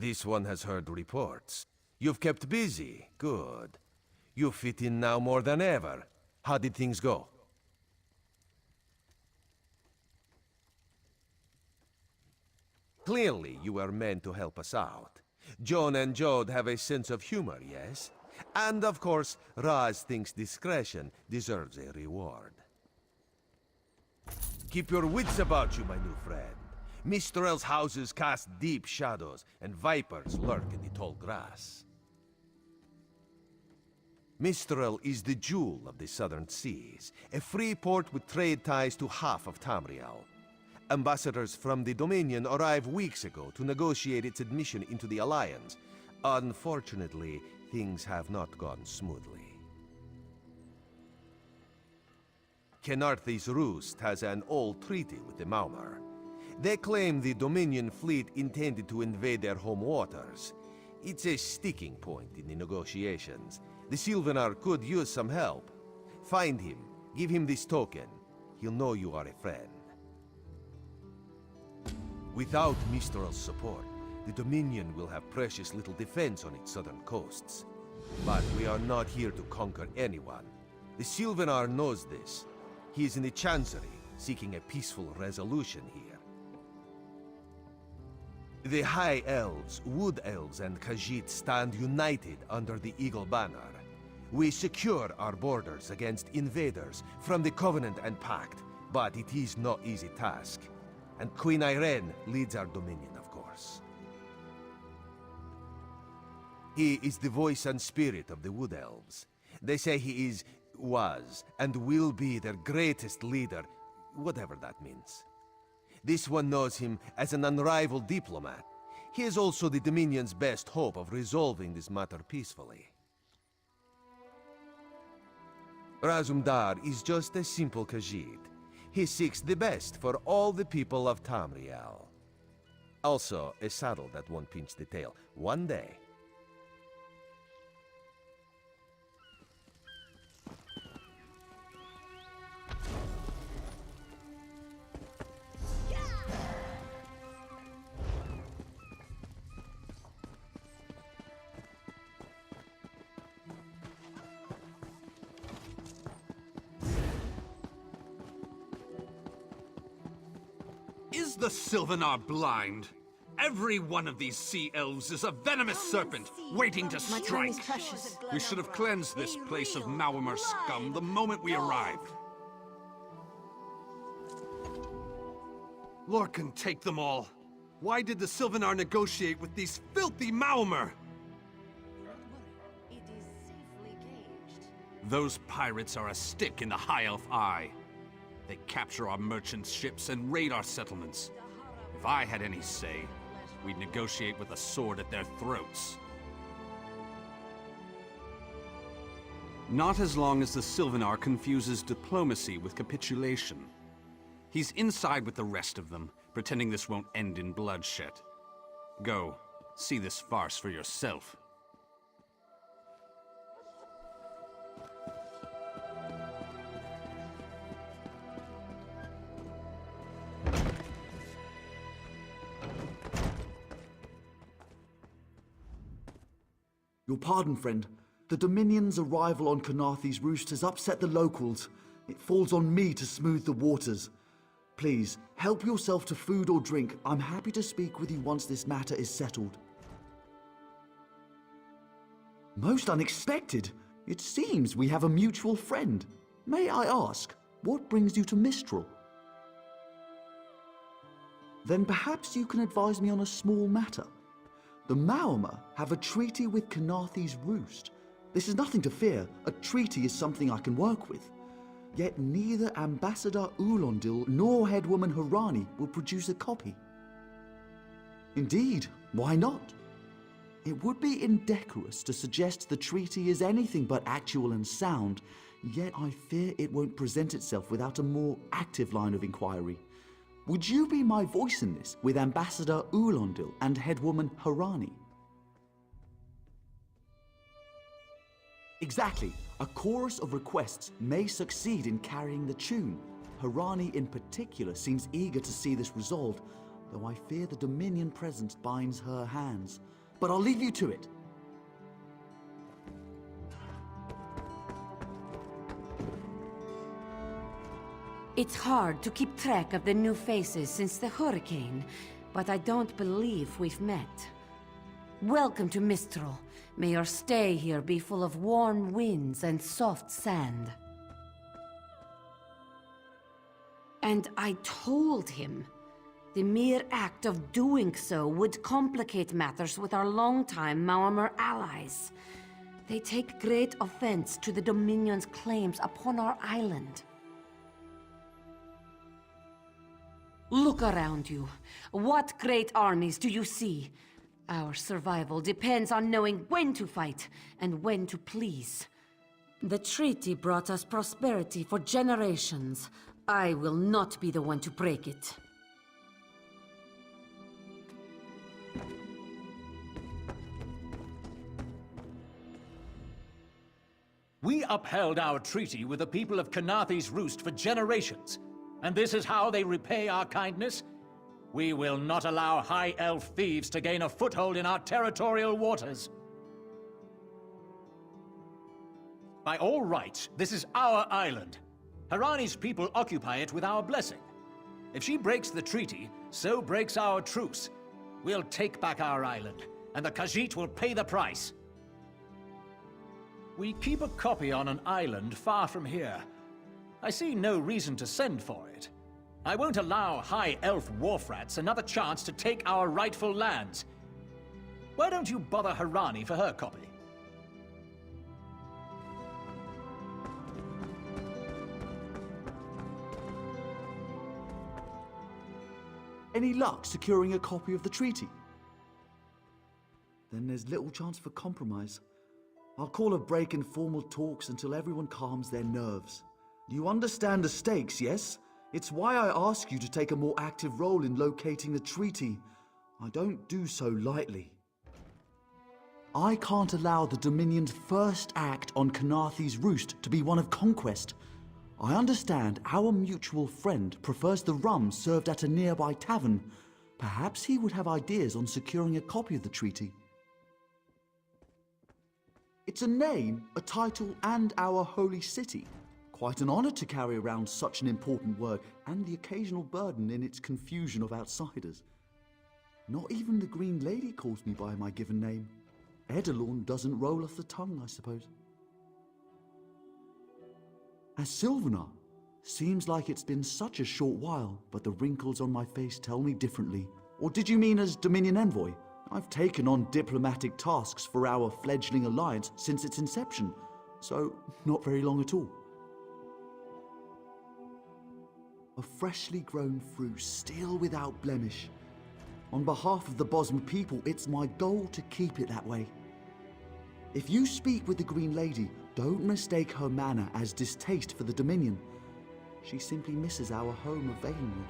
This one has heard reports. You've kept busy. Good. You fit in now more than ever. How did things go? Clearly, you were meant to help us out. Joan and Jode have a sense of humor, yes? And of course, Raz thinks discretion deserves a reward. Keep your wits about you, my new friend. Mistral's houses cast deep shadows, and vipers lurk in the tall grass. Mistral is the jewel of the southern seas, a free port with trade ties to half of Tamriel. Ambassadors from the Dominion arrived weeks ago to negotiate its admission into the Alliance. Unfortunately, things have not gone smoothly. Quest-Kenarthi's Roost has an old treaty with the Maumar. They claim the Dominion fleet intended to invade their home waters. It's a sticking point in the negotiations. The Sylvanar could use some help. Find him, give him this token. He'll know you are a friend. Without Mistral's support, the Dominion will have precious little defense on its southern coasts. But we are not here to conquer anyone. The Sylvanar knows this. He is in the Chancery, seeking a peaceful resolution here. The High Elves, Wood Elves, and Khajiit stand united under the Eagle Banner. We secure our borders against invaders from the Covenant and Pact, but it is no easy task. And Queen Irene leads our dominion, of course. He is the voice and spirit of the Wood Elves. They say he was, and will be their greatest leader, whatever that means. This one knows him as an unrivaled diplomat. He is also the Dominion's best hope of resolving this matter peacefully. Razumdar is just a simple Khajiit. He seeks the best for all the people of Tamriel. Also, a saddle that won't pinch the tail. One day. Is the Sylvanar blind? Every one of these sea elves is a venomous serpent, waiting to strike. We should have cleansed this place of Maumar scum the moment we arrived. Lorcan, take them all. Why did the Sylvanar negotiate with these filthy Maumar? Those pirates are a stick in the High Elf eye. They capture our merchants' ships and raid our settlements. If I had any say, we'd negotiate with a sword at their throats. Not as long as the Sylvanar confuses diplomacy with capitulation. He's inside with the rest of them, pretending this won't end in bloodshed. Go, see this farce for yourself. Your pardon, friend. The Dominion's arrival on Kenarthi's roost has upset the locals. It falls on me to smooth the waters. Please, help yourself to food or drink. I'm happy to speak with you once this matter is settled. Most unexpected. It seems we have a mutual friend. May I ask, what brings you to Mistral? Then perhaps you can advise me on a small matter. The Maumar have a treaty with Kenarthi's Roost. This is nothing to fear. A treaty is something I can work with. Yet neither Ambassador Ulondil nor Headwoman Harani will produce a copy. Indeed, why not? It would be indecorous to suggest the treaty is anything but actual and sound, yet I fear it won't present itself without a more active line of inquiry. Would you be my voice in this with Ambassador Ulondil and Headwoman Harani? Exactly. A chorus of requests may succeed in carrying the tune. Harani in particular seems eager to see this resolved. though I fear the Dominion presence binds her hands. But I'll leave you to it. It's hard to keep track of the new faces since the hurricane, but I don't believe we've met. Welcome to Mistral. May your stay here be full of warm winds and soft sand. And I told him. The mere act of doing so would complicate matters with our longtime Maormer allies. They take great offense to the Dominion's claims upon our island. Look around you. What great armies do you see? Our survival depends on knowing when to fight and when to please. The treaty brought us prosperity for generations. I will not be the one to break it. We upheld our treaty with the people of Kenarthi's Roost for generations, and this is how they repay our kindness? We will not allow High Elf thieves to gain a foothold in our territorial waters. By all rights, this is our island. Harani's people occupy it with our blessing. If she breaks the treaty, so breaks our truce. We'll take back our island, and the Khajiit will pay the price. We keep a copy on an island far from here. I see no reason to send for it. I won't allow High Elf wharf-rats another chance to take our rightful lands. Why don't you bother Harani for her copy? Any luck securing a copy of the treaty? Then there's little chance for compromise. I'll call a break in formal talks until everyone calms their nerves. You understand the stakes, yes? It's why I ask you to take a more active role in locating the treaty. I don't do so lightly. I can't allow the Dominion's first act on Kenarthi's Roost to be one of conquest. I understand our mutual friend prefers the rum served at a nearby tavern. Perhaps he would have ideas on securing a copy of the treaty. It's a name, a title, and our holy city. Quite an honor to carry around such an important word, and the occasional burden in its confusion of outsiders. Not even the Green Lady calls me by my given name. Edelorn doesn't roll off the tongue, I suppose. As Sylvanar, seems like it's been such a short while, but the wrinkles on my face tell me differently. Or did you mean as Dominion Envoy? I've taken on diplomatic tasks for our fledgling alliance since its inception, so not very long at all. A freshly grown fruit, still without blemish. On behalf of the Bosmer people, it's my goal to keep it that way. If you speak with the Green Lady, don't mistake her manner as distaste for the Dominion. She simply misses our home of Valenwood.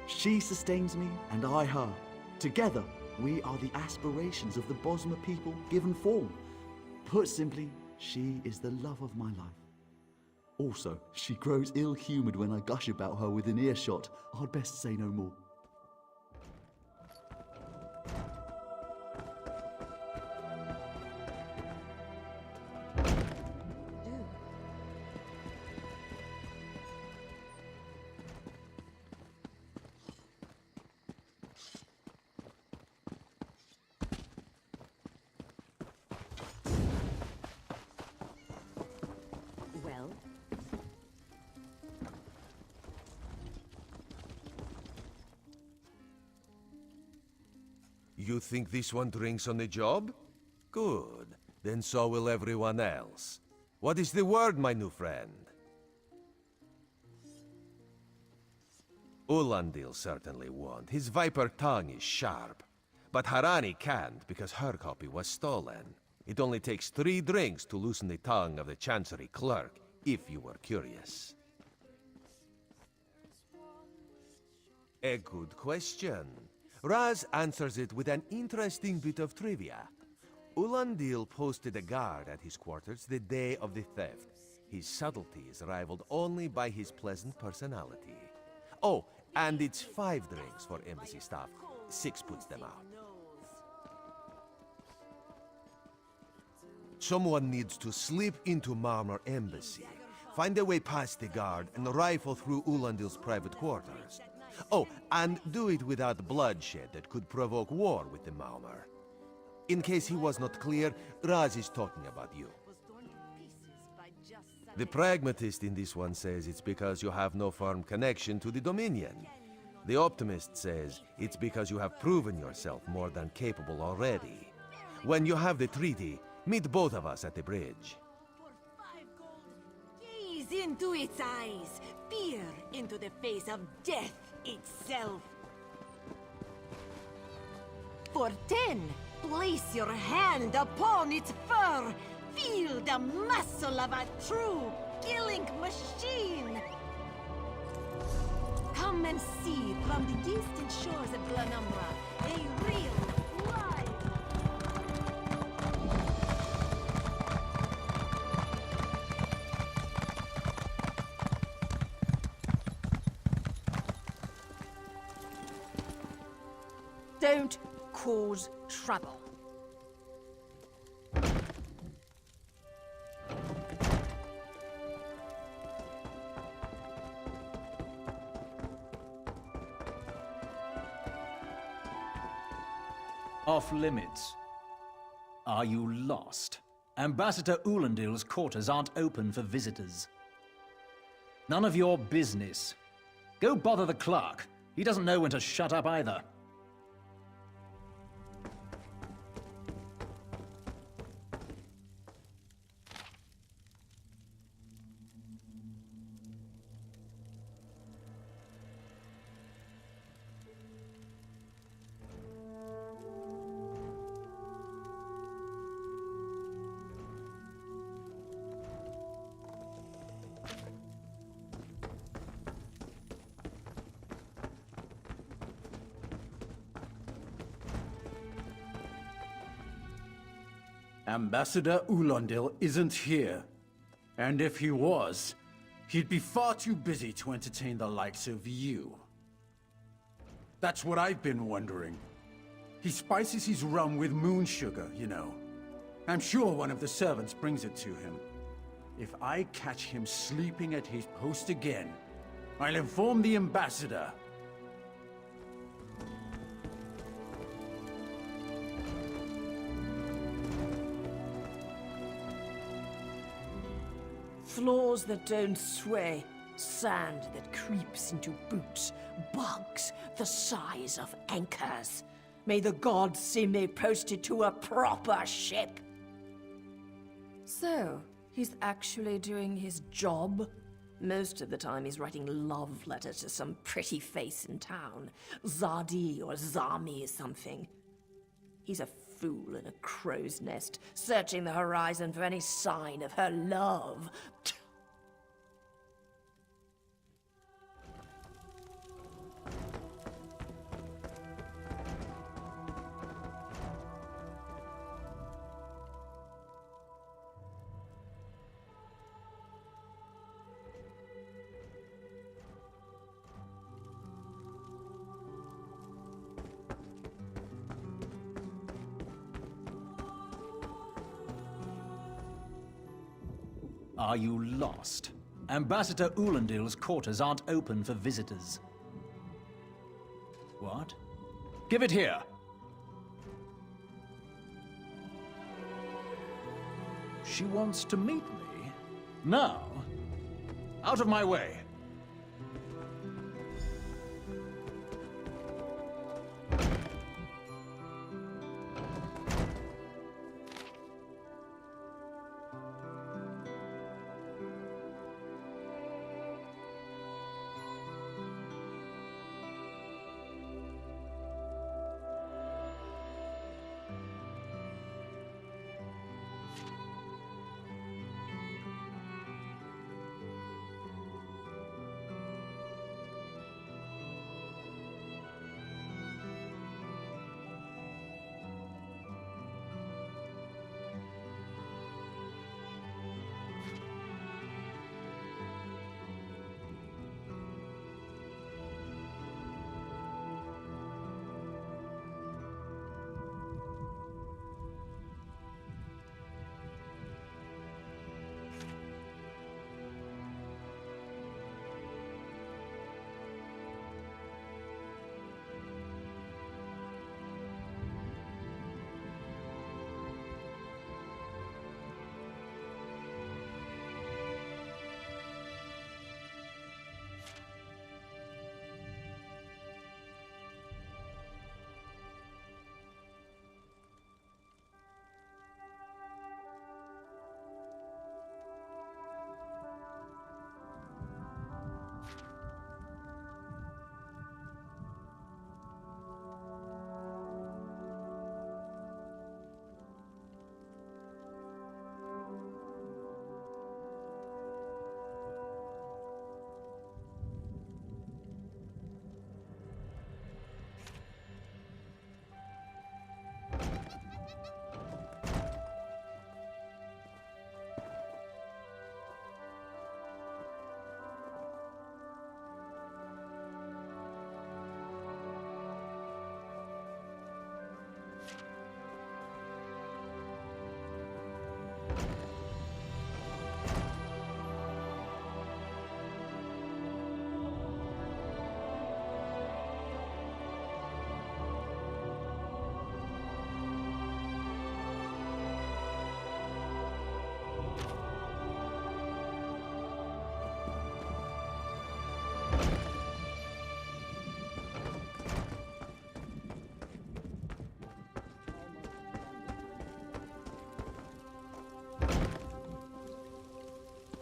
She sustains me, and I her. Together, we are the aspirations of the Bosmer people given form. Put simply, she is the love of my life. Also, she grows ill-humoured when I gush about her within earshot. I'd best say no more. Well? You think this one drinks on the job? Good. Then so will everyone else. What is the word, my new friend? Ulandil certainly won't. His viper tongue is sharp. But Harani can't because her copy was stolen. It only takes 3 drinks to loosen the tongue of the Chancery clerk, if you were curious. A good question. Raz answers it with an interesting bit of trivia. Ulandil posted a guard at his quarters the day of the theft. His subtlety is rivaled only by his pleasant personality. Oh, And it's 5 drinks for embassy staff. 6 puts them out. Someone needs to slip into Marmor Embassy, find their way past the guard, and rifle through Ulandil's private quarters. Oh, and do it without bloodshed that could provoke war with the Marmor. In case he was not clear, Raz is talking about you. The pragmatist in this one says it's because you have no firm connection to the Dominion. The optimist says it's because you have proven yourself more than capable already. When you have the treaty, meet both of us at the bridge. Gaze into its eyes, peer into the face of death itself. For 10, place your hand upon its fur. Feel the muscle of a true killing machine. Come and see from the distant shores of Glanumbra a real, live... Don't cause trouble. Off limits. Are you lost? Ambassador Ulandil's quarters aren't open for visitors. None of your business. Go bother the clerk. He doesn't know when to shut up either. Ambassador Ulandil isn't here. And if he was, he'd be far too busy to entertain the likes of you. That's what I've been wondering. He spices his rum with moon sugar, you know. I'm sure one of the servants brings it to him. If I catch him sleeping at his post again, I'll inform the ambassador. Floors that don't sway, sand that creeps into boots, bugs the size of anchors. May the gods see me posted to a proper ship. So, he's actually doing his job? Most of the time he's writing love letters to some pretty face in town. Zadi or Zami or something. He's a fool in a crow's nest, searching the horizon for any sign of her love. Are you lost? Ambassador Ulandil's quarters aren't open for visitors. What? Give it here! She wants to meet me? Now? Out of my way!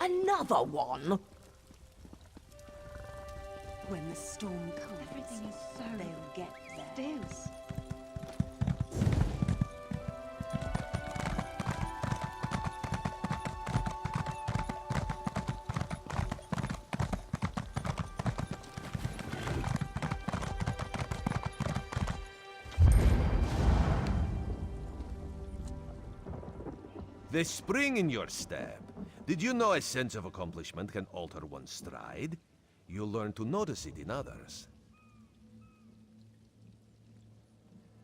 Another one? When the storm comes, everything is so they'll get there. Still. The spring in your step. Did you know a sense of accomplishment can alter one's stride? You'll learn to notice it in others.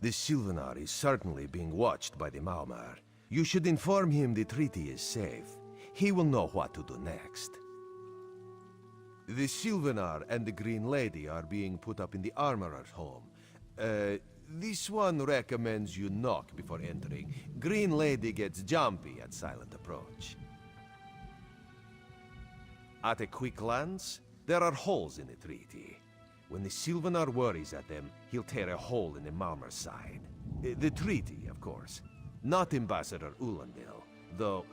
The Sylvanar is certainly being watched by the Maumar. You should inform him the treaty is safe. He will know what to do next. The Sylvanar and the Green Lady are being put up in the Armorer's home. This one recommends you knock before entering. Green Lady gets jumpy at silent approach. At a quick glance, there are holes in the treaty. When the Sylvanar worries at them, he'll tear a hole in the Malmer's side. The treaty, of course. Not Ambassador Ulandil, though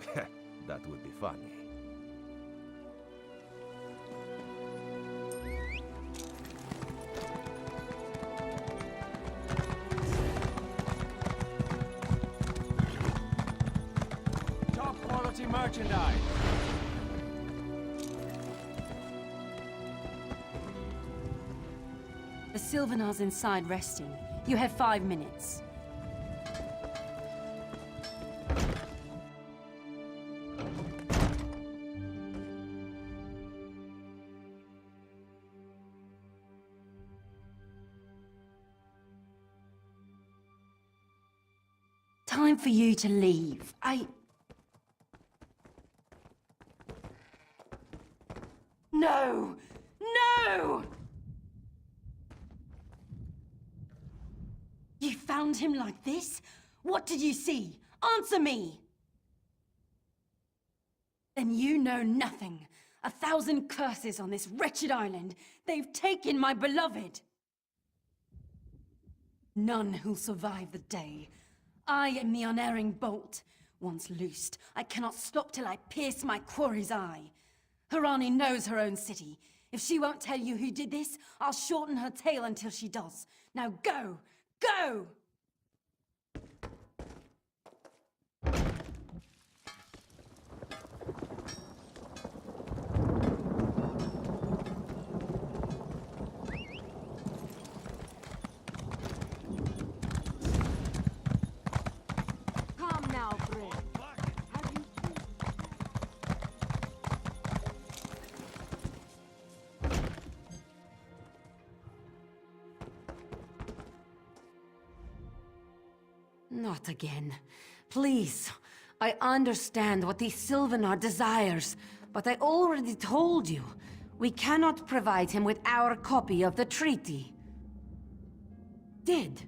that would be funny. Top quality merchandise. The Sylvanar's inside resting. You have 5 minutes. Time for you to leave. No! No! You found him like this? What did you see? Answer me! Then you know nothing. 1,000 curses on this wretched island. They've taken my beloved. None who'll survive the day. I am the unerring bolt. Once loosed, I cannot stop till I pierce my quarry's eye. Harani knows her own city. If she won't tell you who did this, I'll shorten her tale until she does. Now go! Go! Come now, friend. Have you Not again. Please. I understand what the Sylvanar desires, but I already told you. We cannot provide him with our copy of the treaty. Did.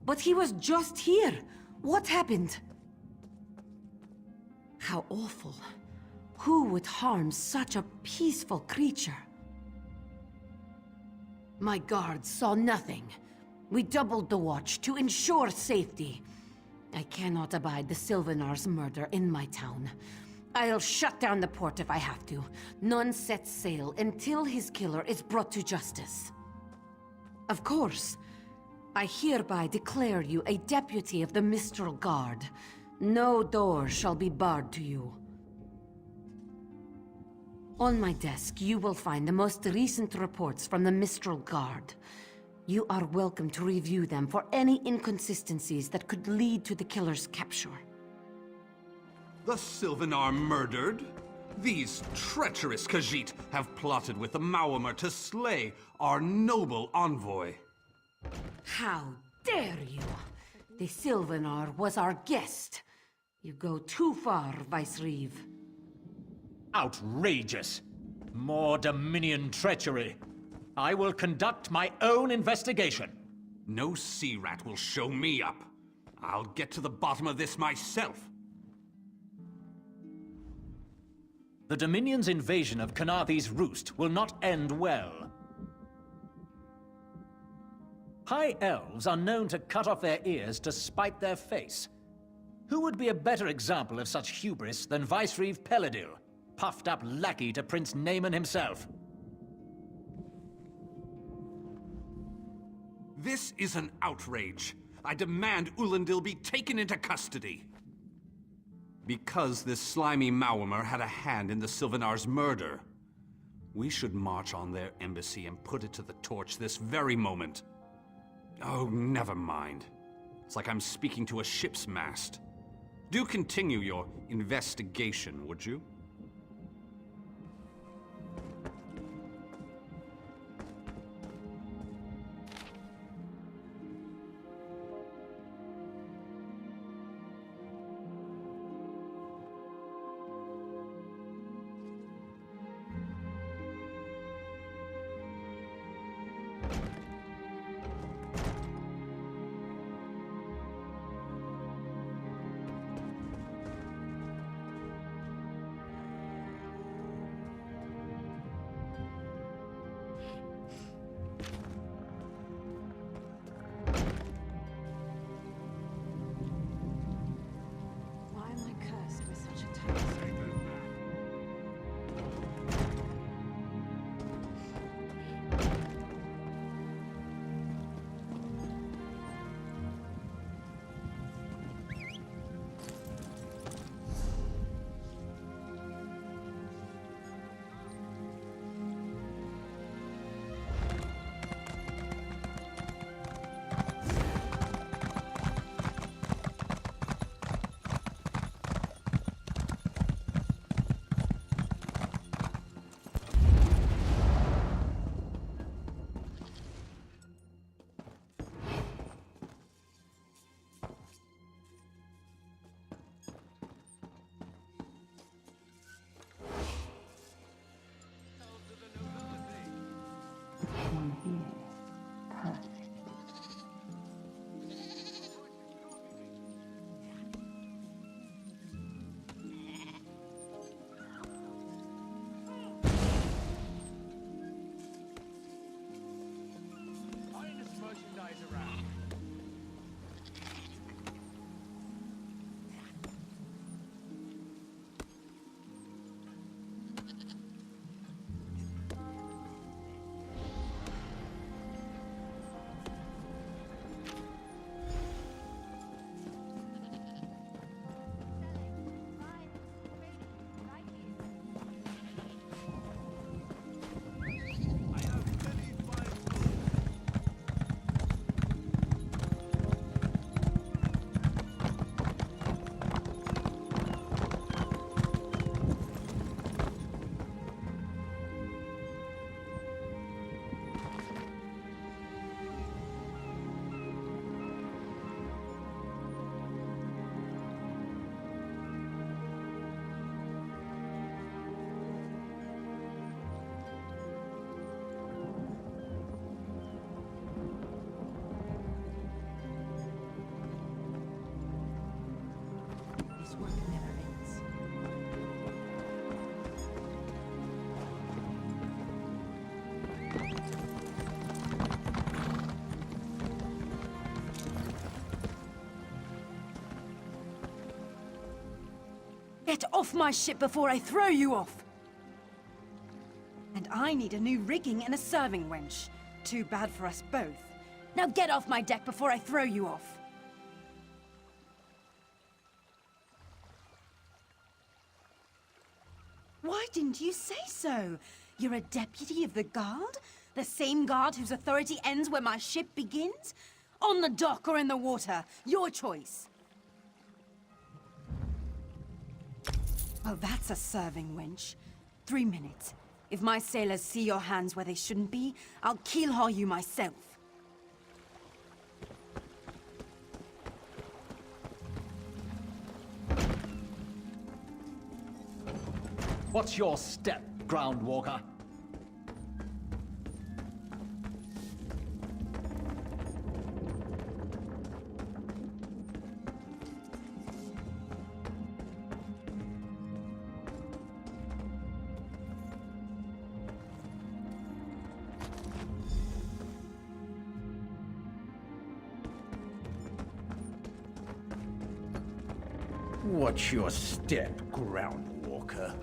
But he was just here. What happened? How awful. Who would harm such a peaceful creature? My guards saw nothing. We doubled the watch to ensure safety. I cannot abide the Sylvanar's murder in my town. I'll shut down the port if I have to. None sets sail until his killer is brought to justice. Of course. I hereby declare you a deputy of the Mistral Guard. No door shall be barred to you. On my desk, you will find the most recent reports from the Mistral Guard. You are welcome to review them for any inconsistencies that could lead to the killer's capture. The Sylvanar murdered? These treacherous Khajiit have plotted with the Maumar to slay our noble envoy. How dare you! The Sylvanar was our guest. You go too far, Vice-Reeve. Outrageous! More Dominion treachery. I will conduct my own investigation. No sea rat will show me up. I'll get to the bottom of this myself. The Dominion's invasion of Kenarthi's roost will not end well. High elves are known to cut off their ears to spite their face. Who would be a better example of such hubris than Vice-Reeve Peladil, puffed-up lackey to Prince Naaman himself. This is an outrage. I demand Ulandil be taken into custody. Because this slimy Maormer had a hand in the Sylvanar's murder. We should march on their embassy and put it to the torch this very moment. Oh, never mind. It's like I'm speaking to a ship's mast. Do continue your investigation, would you? Why am I cursed with such a task? This work never ends. Get off my ship before I throw you off! And I need a new rigging and a serving wench. Too bad for us both. Now get off my deck before I throw you off! Why didn't you say so? You're a deputy of the guard? The same guard whose authority ends where my ship begins? On the dock or in the water, your choice. Oh, that's a serving wench. 3 minutes. If my sailors see your hands where they shouldn't be, I'll keel-haul you myself. What's your step, Groundwalker? What's your step, Groundwalker?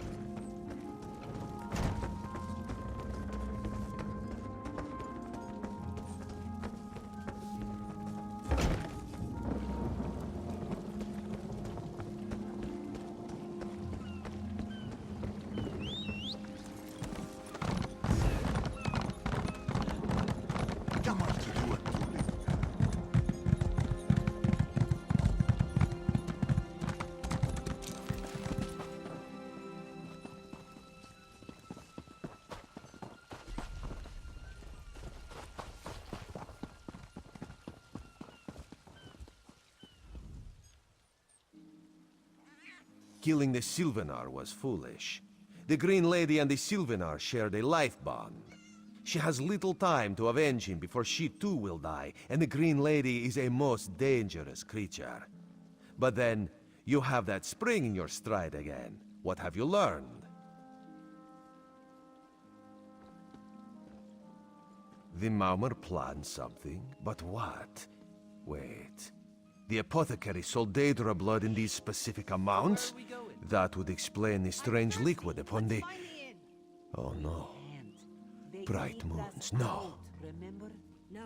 killing the Sylvanar was foolish. The Green Lady and the Sylvanar shared a life bond. She has little time to avenge him before she too will die, and the Green Lady is a most dangerous creature. But then, you have that spring in your stride again. What have you learned? The Maumar planned something, but what? Wait. The apothecary sold Daedra blood in these specific amounts? That would explain the strange liquid upon the... Oh no. Bright moons, no.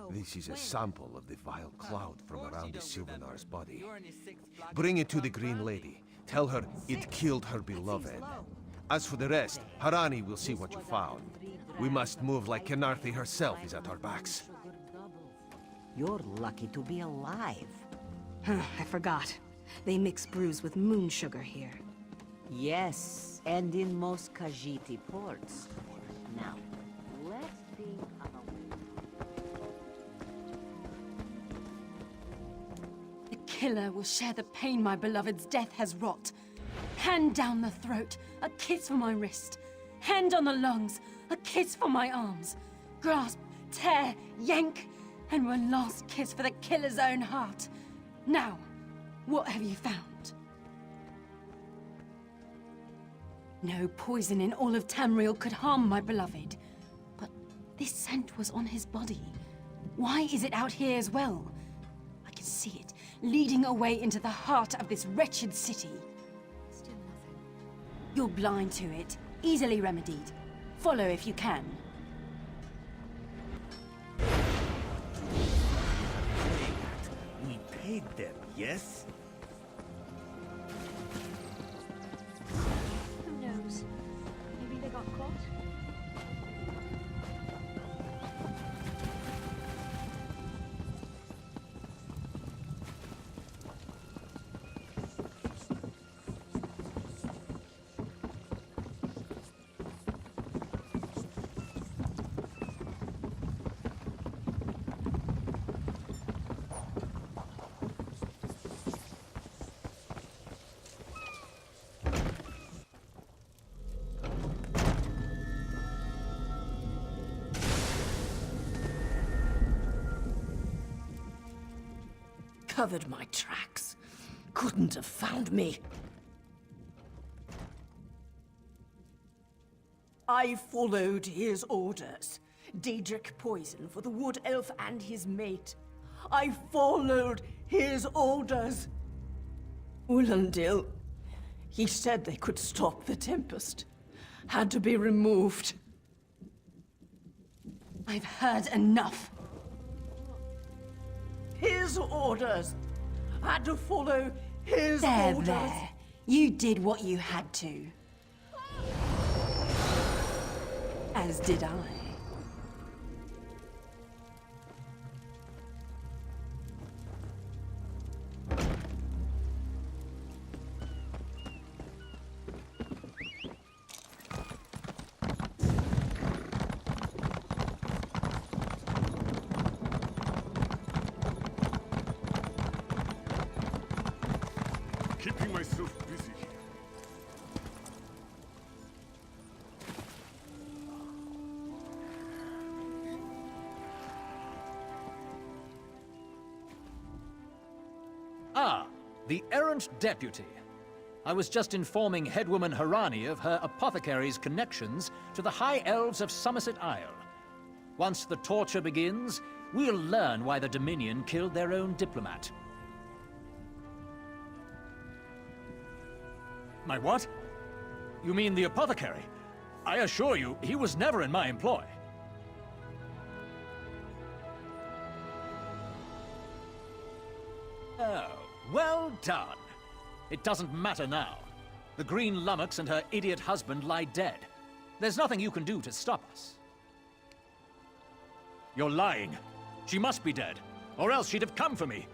This is a sample of the vile cloud from around the Sylvanar's body. Bring it to the Green Lady. Tell her it killed her beloved. As for the rest, Harani will see what you found. We must move like Kenarthi herself is at our backs. You're lucky to be alive. I forgot. They mix brews with moon sugar here. Yes, and in most Khajiit ports. Now, let's think of The killer will share the pain my beloved's death has wrought. Hand down the throat, a kiss for my wrist. Hand on the lungs, a kiss for my arms. Grasp, tear, yank, and one last kiss for the killer's own heart. Now, what have you found? No poison in all of Tamriel could harm my beloved. But this scent was on his body. Why is it out here as well? I can see it, leading away into the heart of this wretched city. Still nothing. You're blind to it, easily remedied. Follow if you can. We paid them, yes? Who knows? Maybe they got caught? Covered my tracks. Couldn't have found me. I followed his orders. Daedric poison for the wood elf and his mate. I followed his orders. Ulandil, he said they could stop the Tempest. Had to be removed. I've heard enough. His orders. Had to follow his orders. There. You did what you had to. As did I. Keeping myself busy here. Ah, the errant deputy. I was just informing headwoman Harani of her apothecary's connections to the High Elves of Somerset Isle. Once the torture begins, we'll learn why the Dominion killed their own diplomat. My what? You mean the apothecary? I assure you, he was never in my employ. Oh, well done. It doesn't matter now. The Green Lummox and her idiot husband lie dead. There's nothing you can do to stop us. You're lying. She must be dead, or else she'd have come for me.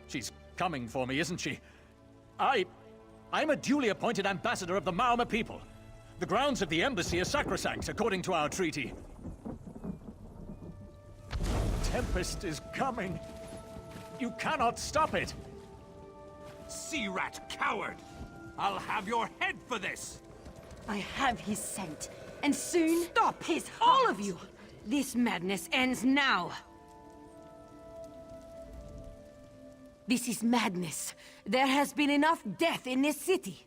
She's coming for me, isn't she? I'm a duly appointed ambassador of the Maumar people. The grounds of the embassy are sacrosanct, according to our treaty. Tempest is coming. You cannot stop it. Sea rat coward! I'll have your head for this! I have his scent, and soon Stop! his All heart. of you! This madness ends now! This is madness. There has been enough death in this city.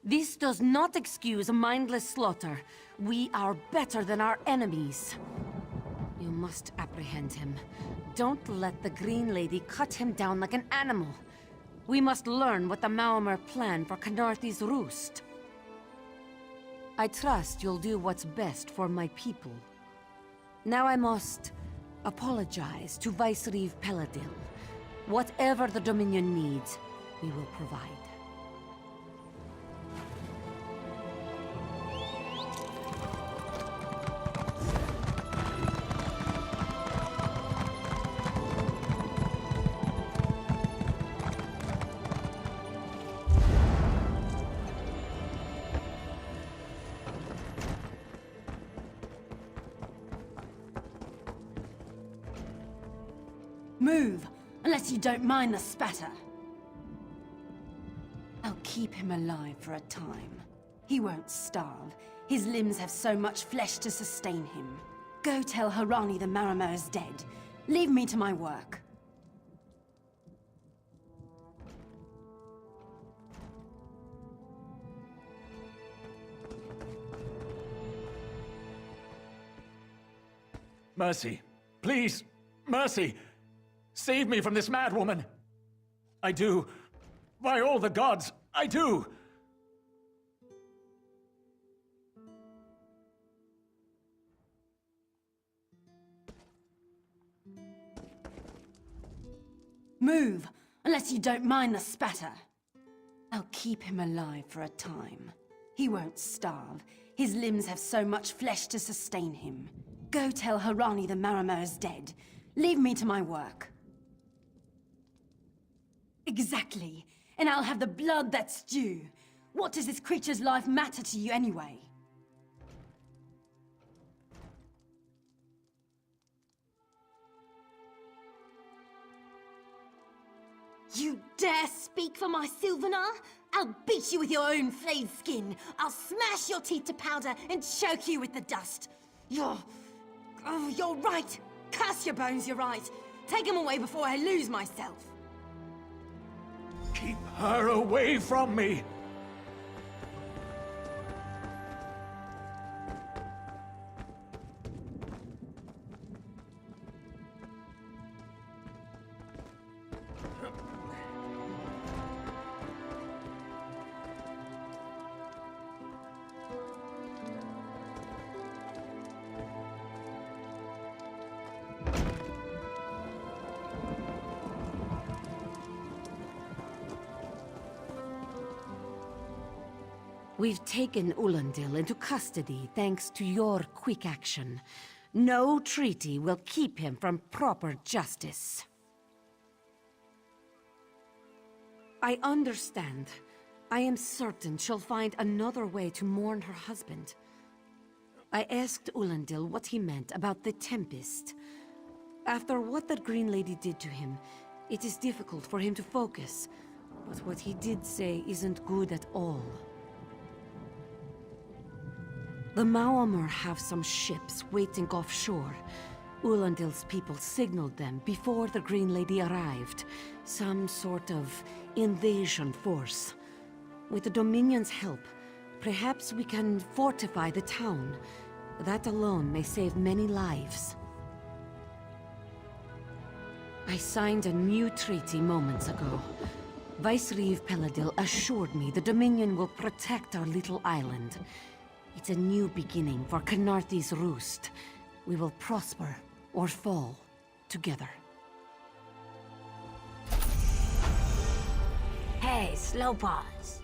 This does not excuse mindless slaughter. We are better than our enemies. You must apprehend him. Don't let the Green Lady cut him down like an animal. We must learn what the Maormer plan for Kenarthi's roost. I trust you'll do what's best for my people. Now I must apologize to Vicereeve Peladil. Whatever the Dominion needs, we will provide. Move, unless you don't mind the spatter. I'll keep him alive for a time. He won't starve. His limbs have so much flesh to sustain him. Go tell Harani the Maormer is dead. Leave me to my work. Mercy. Please, mercy. Save me from this mad woman. I do. By all the gods, I do. Move, unless you don't mind the spatter. I'll keep him alive for a time. He won't starve. His limbs have so much flesh to sustain him. Go tell Harani the Maormer is dead. Leave me to my work. Exactly. And I'll have the blood that's due. What does this creature's life matter to you anyway? You dare speak for my Sylvanar? I'll beat you with your own flayed skin. I'll smash your teeth to powder and choke you with the dust. You're right. Curse your bones, you're right. Take them away before I lose myself. Keep her away from me! We've taken Ulandil into custody thanks to your quick action. No treaty will keep him from proper justice. I understand. I am certain she'll find another way to mourn her husband. I asked Ulandil what he meant about the Tempest. After what that Green Lady did to him, it is difficult for him to focus. But what he did say isn't good at all. The Maormer have some ships waiting offshore. Ulandil's people signaled them before the Green Lady arrived. Some sort of invasion force. With the Dominion's help, perhaps we can fortify the town. That alone may save many lives. I signed a new treaty moments ago. Vicereeve Peladil assured me the Dominion will protect our little island. It's a new beginning for Kenarthi's roost. We will prosper or fall together. Hey, slow paws.